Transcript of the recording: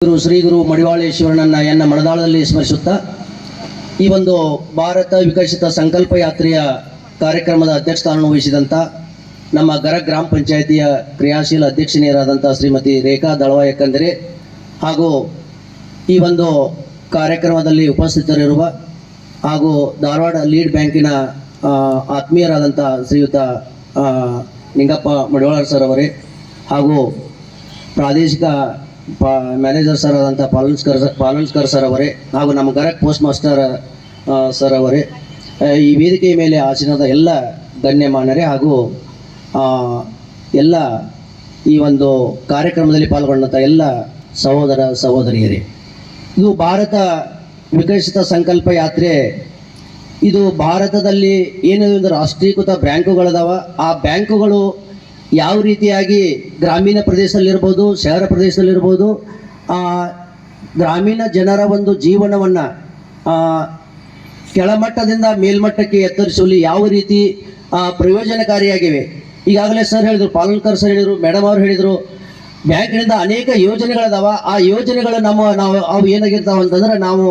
ಶ್ರೀ ಗುರು ಮಡಿವಾಳೇಶ್ವರನನ್ನ ಎನ್ನ ಮನದಾಳದಲ್ಲಿ ಸ್ಮರಿಸುತ್ತಾ ಈ ಒಂದು ಭಾರತ ವಿಕಸಿತ ಸಂಕಲ್ಪ ಯಾತ್ರೆಯ ಕಾರ್ಯಕ್ರಮದ ಅಧ್ಯಕ್ಷಸ್ಥಾನವನ್ನು ವಹಿಸಿದಂಥ ನಮ್ಮ ಗರಗ್ ಗ್ರಾಮ ಪಂಚಾಯಿತಿಯ ಕ್ರಿಯಾಶೀಲ ಅಧ್ಯಕ್ಷನಿಯರಾದಂಥ ಶ್ರೀಮತಿ ರೇಖಾ ದಳವಾಯಕ್ಕಂದರೆ ಹಾಗೂ ಈ ಒಂದು ಕಾರ್ಯಕ್ರಮದಲ್ಲಿ ಉಪಸ್ಥಿತರಿರುವ ಹಾಗೂ ಧಾರವಾಡ ಲೀಡ್ ಬ್ಯಾಂಕಿನ ಆತ್ಮೀಯರಾದಂಥ ಶ್ರೀಯುತ ನಿಂಗಪ್ಪ ಮಡಿವಾಳ ಸರ್ ಅವರೇ ಹಾಗೂ ಪ್ರಾದೇಶಿಕ ಮ್ಯಾನೇಜರ್ ಸರ್ ಆದಂಥ ಪಾಲನ್ಸ್ಕರ್ ಸರ್ ಅವರೇ ಹಾಗೂ ನಮ್ಮ ಗರಗ್ ಪೋಸ್ಟ್ ಮಾಸ್ಟರ್ ಸರ್ ಅವರೇ, ಈ ವೇದಿಕೆಯ ಮೇಲೆ ಆಸೀನದ ಎಲ್ಲ ಗಣ್ಯಮಾನ್ಯರೇ ಹಾಗೂ ಎಲ್ಲ ಈ ಒಂದು ಕಾರ್ಯಕ್ರಮದಲ್ಲಿ ಪಾಲ್ಗೊಂಡಂಥ ಎಲ್ಲ ಸಹೋದರ ಸಹೋದರಿಯರೇ, ಇದು ಭಾರತ ವಿಕಸಿತ ಸಂಕಲ್ಪ ಯಾತ್ರೆ. ಇದು ಭಾರತದಲ್ಲಿ ಏನೇನು ರಾಷ್ಟ್ರೀಕೃತ ಬ್ಯಾಂಕುಗಳದಾವ, ಆ ಬ್ಯಾಂಕುಗಳು ಯಾವ ರೀತಿಯಾಗಿ ಗ್ರಾಮೀಣ ಪ್ರದೇಶದಲ್ಲಿರ್ಬೋದು, ಶಹರ ಪ್ರದೇಶದಲ್ಲಿರ್ಬೋದು, ಗ್ರಾಮೀಣ ಜನರ ಒಂದು ಜೀವನವನ್ನು ಕೆಳಮಟ್ಟದಿಂದ ಮೇಲ್ಮಟ್ಟಕ್ಕೆ ಎತ್ತರಿಸುವಲ್ಲಿ ಯಾವ ರೀತಿ ಪ್ರಯೋಜನಕಾರಿಯಾಗಿವೆ. ಈಗಾಗಲೇ ಸರ್ ಹೇಳಿದರು, ಪಾಲನ್ಕರ್ ಸರ್ ಹೇಳಿದರು, ಮೇಡಮ್ ಅವರು ಹೇಳಿದರು, ಬ್ಯಾಂಕಿನಿಂದ ಅನೇಕ ಯೋಜನೆಗಳದಾವ. ಆ ಯೋಜನೆಗಳು ಅವು ಏನಾಗಿರ್ತಾವೆ ಅಂತಂದ್ರೆ ನಾವು